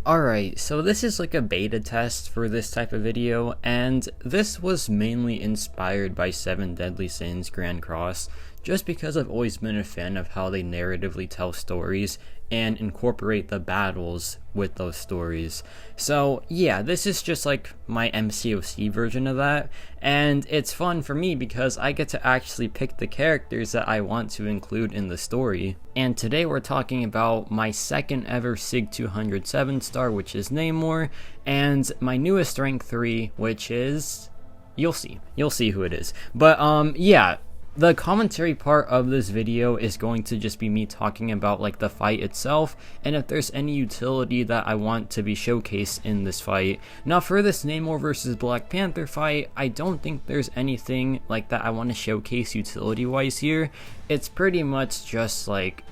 Alright, so this is like a beta test for this type of video, and this was mainly inspired by 7 Deadly Sins Grand Cross, just because I've always been a fan of how they narratively tell stories and incorporate the battles with those stories. So yeah, this is just like my Mcoc version of that, and it's fun for me because I get to actually pick the characters that I want to include in the story. And today we're talking about my second ever SIG 207 star, which is NAMOR, and my newest rank 3, which is... you'll see who it is. But yeah, the commentary part of this video is going to just be me talking about like the fight itself and if there's any utility that I want to be showcased in this fight. Now for this NAMOR versus Black Panther fight, I don't think there's anything like that I want to showcase utility wise here. It's pretty much just like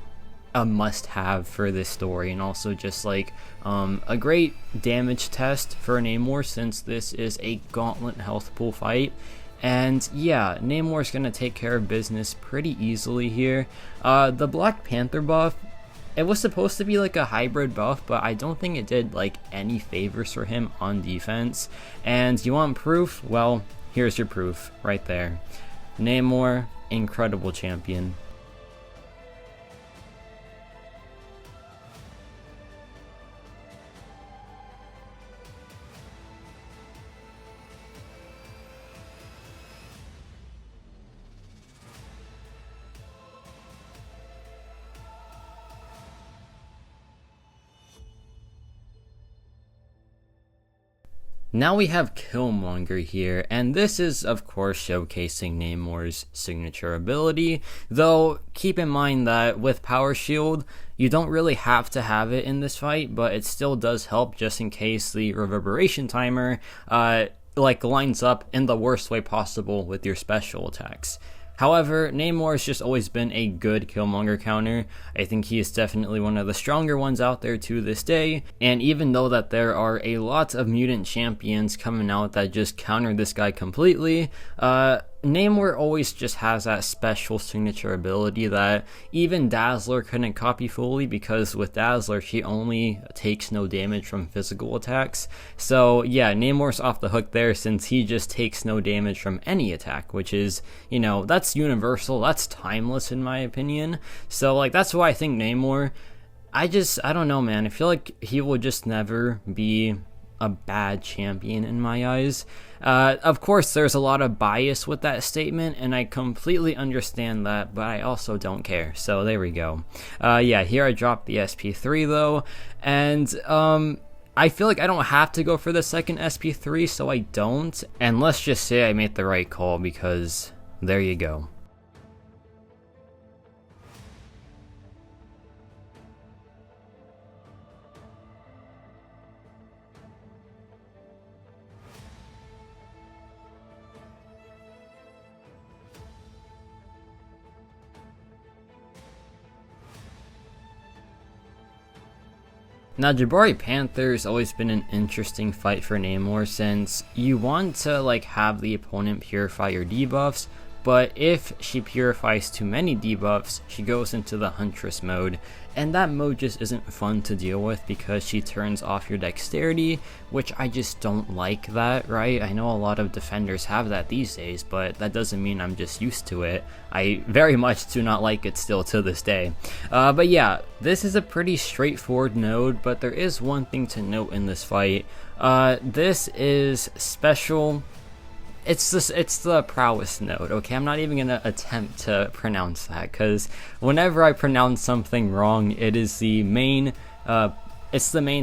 a must-have for this story, and also just like a great damage test for NAMOR since this is a gauntlet health pool fight. And yeah, NAMOR is going to take care of business pretty easily here. The Black Panther buff, it was supposed to be like a hybrid buff, but I don't think it did like any favors for him on defense. And you want proof? Well, here's your proof right there. NAMOR, incredible champion. Now we have Killmonger here, and this is of course showcasing Namor's signature ability, though keep in mind that with Power Shield, you don't really have to have it in this fight, but it still does help just in case the reverberation timer like lines up in the worst way possible with your special attacks. However, NAMOR has just always been a good Killmonger counter. I think he is definitely one of the stronger ones out there to this day, and even though that there are a lot of mutant champions coming out that just counter this guy completely, NAMOR always just has that special signature ability that even Dazzler couldn't copy fully, because with Dazzler she only takes no damage from physical attacks. So yeah, NAMOR's off the hook there since he just takes no damage from any attack, which is, you know, that's universal, that's timeless in my opinion. So like that's why I think NAMOR, I don't know, man, I feel like he will just never be a bad champion in my eyes. Of course there's a lot of bias with that statement, and I completely understand that, but I also don't care, so there we go. Yeah, here I dropped the SP3 though, and I feel like I don't have to go for the second SP3, so I don't, and let's just say I made the right call, because there you go. Now, Jabari Panther's always been an interesting fight for NAMOR since you want to like have the opponent purify your debuffs, but if she purifies too many debuffs, she goes into the Huntress mode, and that mode just isn't fun to deal with because she turns off your dexterity, which I just don't like that, right? I know a lot of defenders have that these days, but that doesn't mean I'm just used to it. I very much do not like it still to this day. But yeah, this is a pretty straightforward node, but there is one thing to note in this fight. This is special. It's the prowess node, okay? I'm not even gonna attempt to pronounce that, because whenever I pronounce something wrong, it is the main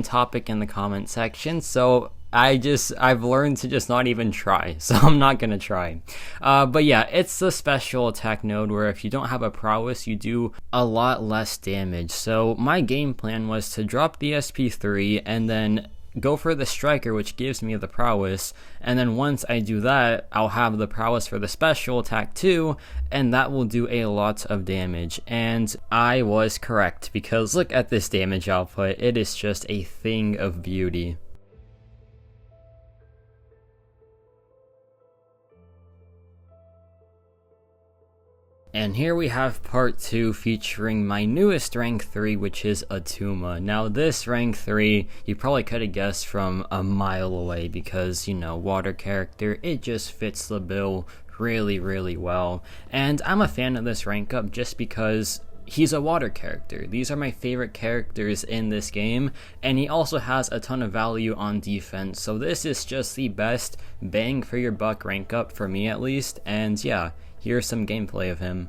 topic in the comment section, so I've learned to just not even try, so I'm not gonna try. But yeah, it's the special attack node where if you don't have a prowess, you do a lot less damage. So my game plan was to drop the SP3 and then go for the striker, which gives me the prowess, and then once I do that, I'll have the prowess for the special attack too, and that will do a lot of damage. And I was correct, because look at this damage output, it is just a thing of beauty. And here we have part 2 featuring my newest rank 3, which is Atuma. Now this rank 3, you probably could have guessed from a mile away because, you know, water character, it just fits the bill really well. And I'm a fan of this rank up just because he's a water character. These are my favorite characters in this game, and he also has a ton of value on defense. So this is just the best bang for your buck rank up for me at least, and yeah, here's some gameplay of him.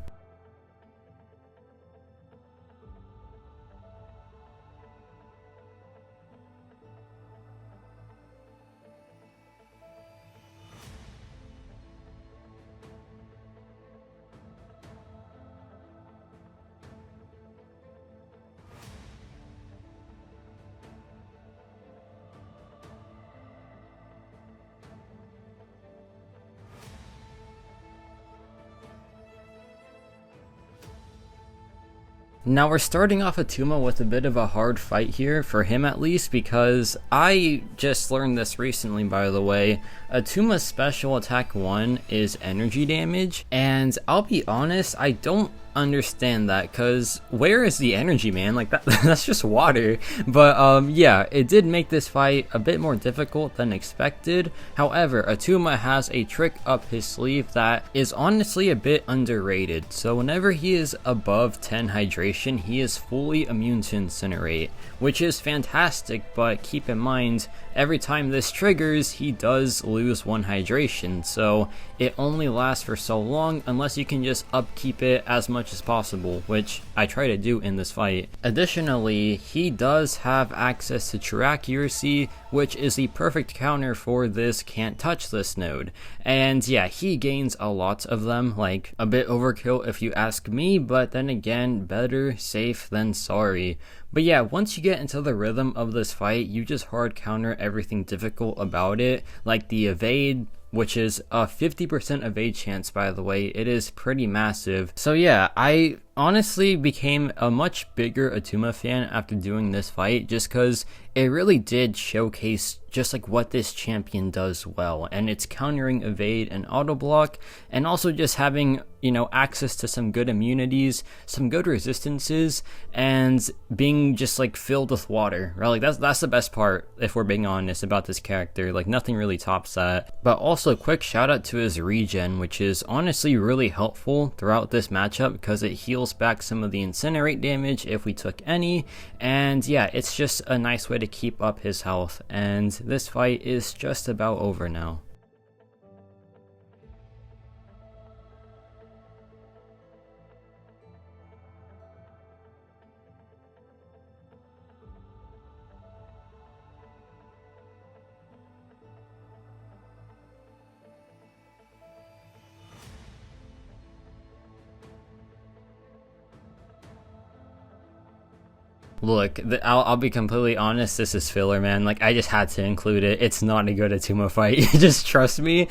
Now we're starting off Atuma with a bit of a hard fight here, for him at least, because I just learned this recently, by the way. Atuma's special attack 1 is energy damage, and I'll be honest, I don't understand that, because where is the energy, man? Like, that's just water. But yeah, it did make this fight a bit more difficult than expected. However, Atuma has a trick up his sleeve that is honestly a bit underrated. So whenever he is above 10 hydration, he is fully immune to incinerate, which is fantastic, but keep in mind, every time this triggers, he does lose 1 hydration, so it only lasts for so long unless you can just upkeep it as much as possible, which I try to do in this fight. Additionally, he does have access to true accuracy, which is the perfect counter for this can't touch this node. And yeah, he gains a lot of them, like a bit overkill if you ask me, but then again, better safe than sorry. But yeah, once you get into the rhythm of this fight, you just hard counter everything difficult about it, like the evade, which is a 50% evade chance, by the way. It is pretty massive. So yeah, I honestly became a much bigger Atuma fan after doing this fight, just because it really did showcase just like what this champion does well, and it's countering evade and auto block, and also just having, you know, access to some good immunities, some good resistances, and being just like filled with water, right? Like that's the best part, if we're being honest, about this character. Like nothing really tops that. But also quick shout out to his regen, which is honestly really helpful throughout this matchup because it heals back some of the incinerate damage if we took any, and yeah, it's just a nice way to keep up his health. And this fight is just about over now. Look, I'll be completely honest, this is filler, man. Like, I just had to include it. It's not a good Atuma fight. Just trust me.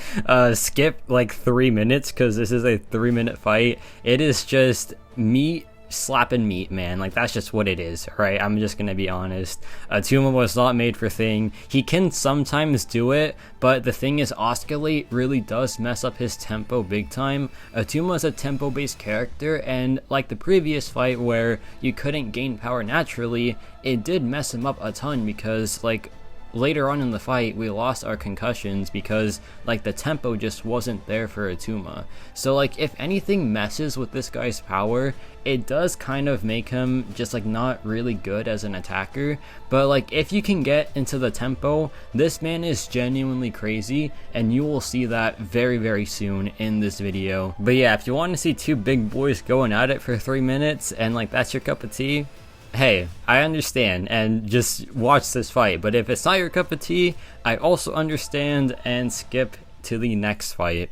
Skip, like, 3 minutes, because this is a 3-minute fight. It is just meat slapping meat, man. Like, that's just what it is, right? I'm just gonna be honest. Atuma was not made for Thing. He can sometimes do it, but the thing is, Osculate really does mess up his tempo big time. Atuma is a tempo-based character, and like the previous fight where you couldn't gain power naturally, it did mess him up a ton because, like, later on in the fight, we lost our concussions because, like, the tempo just wasn't there for Atuma. So, like, if anything messes with this guy's power, it does kind of make him just, like, not really good as an attacker. But, like, if you can get into the tempo, this man is genuinely crazy, and you will see that very soon in this video. But yeah, if you want to see 2 big boys going at it for 3 minutes, and, like, that's your cup of tea, hey, I understand, and just watch this fight. But if it's not your cup of tea, I also understand, and skip to the next fight.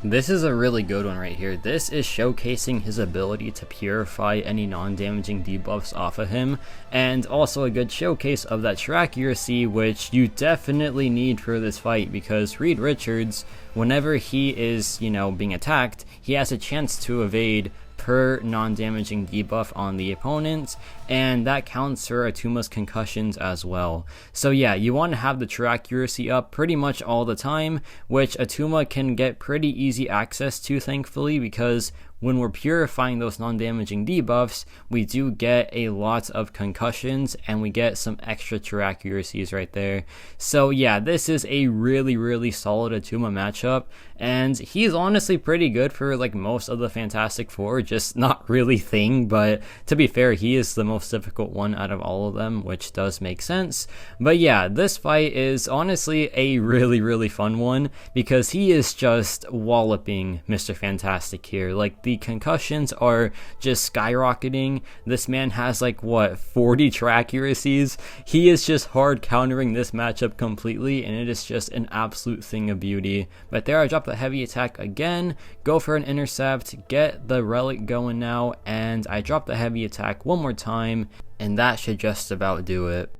This is a really good one right here. This is showcasing his ability to purify any non-damaging debuffs off of him, and also a good showcase of that track accuracy, which you definitely need for this fight, because Reed Richards, whenever he is, being attacked, he has a chance to evade per non-damaging debuff on the opponent, and that counts for Atuma's concussions as well. So yeah, you want to have the true accuracy up pretty much all the time, which Atuma can get pretty easy access to, thankfully, because when we're purifying those non-damaging debuffs, we do get a lot of concussions and we get some extra true accuracies right there. So yeah, this is a really solid Atuma matchup, and he's honestly pretty good for like most of the Fantastic Four, just not really Thing, but to be fair, he is the most difficult one out of all of them, which does make sense. But yeah, this fight is honestly a really fun one, because he is just walloping Mr. Fantastic here. Like, the concussions are just skyrocketing. This man has like 40 true accuracies. He is just hard countering this matchup completely, and it is just an absolute thing of beauty. But there, I dropped the heavy attack again, go for an intercept, get the relic going now, and I dropped the heavy attack one more time, and that should just about do it.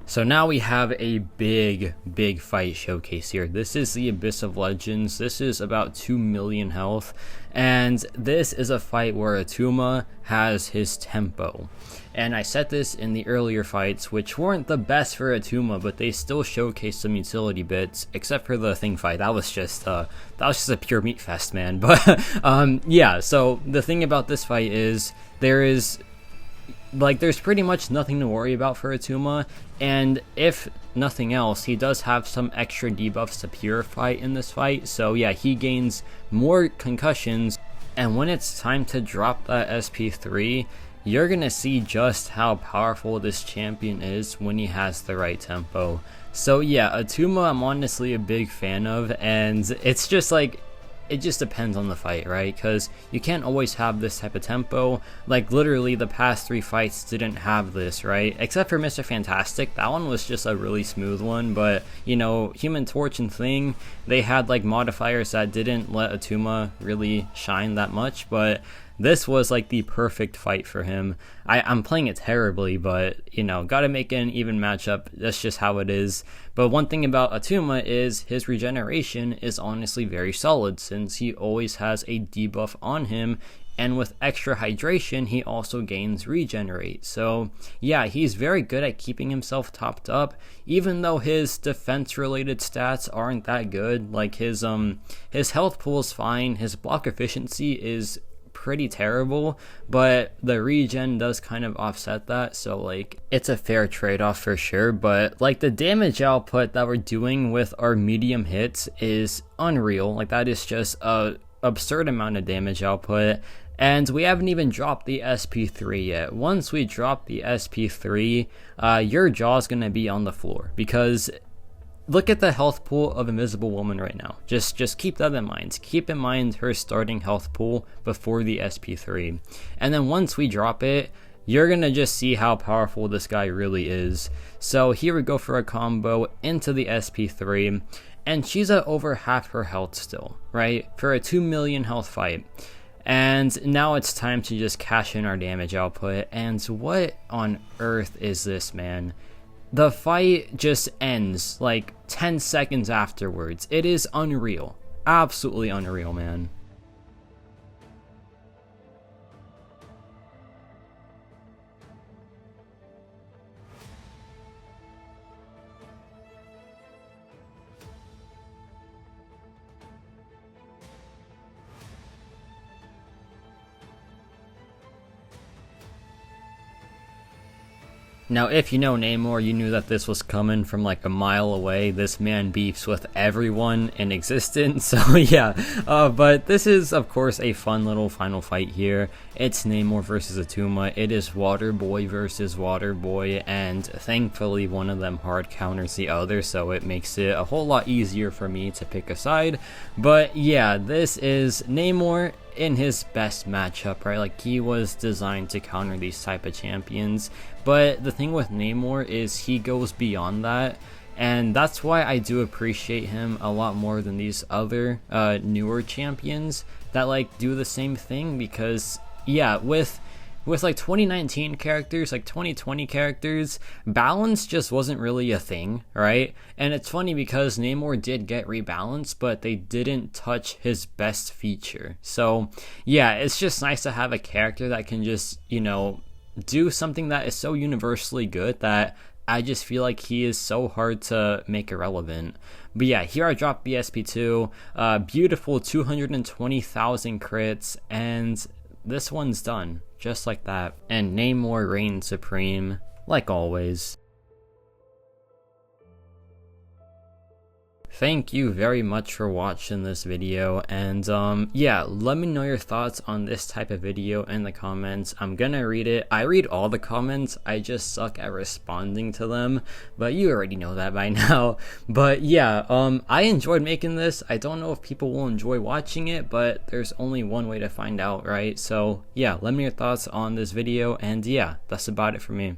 So now we have a big fight showcase here. This is the Abyss of Legends. This is about 2 million health, and this is a fight where Atuma has his tempo. And I said this in the earlier fights, which weren't the best for Atuma, but they still showcased some utility bits, except for the Thing fight. That was just a pure meat fest, man. But yeah, so the thing about this fight is there's pretty much nothing to worry about for Atuma, and if nothing else, he does have some extra debuffs to purify in this fight, so yeah, he gains more concussions, and when it's time to drop that SP3, you're gonna see just how powerful this champion is when he has the right tempo. So yeah, Atuma I'm honestly a big fan of, and it's just like, it just depends on the fight, right? Because you can't always have this type of tempo. Like, literally the past 3 fights didn't have this, right? Except for Mr. Fantastic, that one was just a really smooth one. But Human Torch and Thing, they had like modifiers that didn't let Atuma really shine that much, but this was like the perfect fight for him. I'm playing it terribly, but gotta make it an even matchup. That's just how it is. But one thing about Atuma is his regeneration is honestly very solid, since he always has a debuff on him, and with extra hydration he also gains regenerate. So yeah, he's very good at keeping himself topped up, even though his defense related stats aren't that good. Like, his health pool is fine, his block efficiency is pretty terrible, but the regen does kind of offset that, so like, it's a fair trade-off for sure. But like, the damage output that we're doing with our medium hits is unreal. Like, that is just a absurd amount of damage output, and we haven't even dropped the SP3 yet. Once we drop the SP3, your jaw's gonna be on the floor, because look at the health pool of Invisible Woman right now. Just keep that in mind. Keep in mind her starting health pool before the SP3. And then once we drop it, you're going to just see how powerful this guy really is. So here we go for a combo into the SP3. And she's at over half her health still, right? For a 2 million health fight. And now it's time to just cash in our damage output. And what on earth is this, man? The fight just ends like 10 seconds afterwards. It is unreal. Absolutely unreal, man. Now, if you know Namor, you knew that this was coming from like a mile away. This man beefs with everyone in existence, so yeah. But this is, of course, a fun little final fight here. It's Namor versus Atuma. It is Water Boy versus Water Boy, and thankfully one of them hard counters the other, so it makes it a whole lot easier for me to pick a side. But yeah, this is Namor in his best matchup, right? Like, he was designed to counter these type of champions, but the thing with Namor is he goes beyond that, and that's why I do appreciate him a lot more than these other newer champions that like do the same thing. Because yeah, with like 2019 characters, like 2020 characters, balance just wasn't really a thing, right? And it's funny because Namor did get rebalanced, but they didn't touch his best feature. So yeah, it's just nice to have a character that can just, you know, do something that is so universally good that I just feel like he is so hard to make irrelevant. But yeah, here I dropped BSP2, beautiful 220,000 crits, and this one's done, just like that. And Namor reigns supreme, like always. Thank you very much for watching this video, and yeah, let me know your thoughts on this type of video in the comments. I'm gonna read it. I read all the comments, I just suck at responding to them, but you already know that by now. But yeah, I enjoyed making this. I don't know if people will enjoy watching it, but there's only one way to find out, right? So yeah, let me know your thoughts on this video, and yeah, that's about it for me.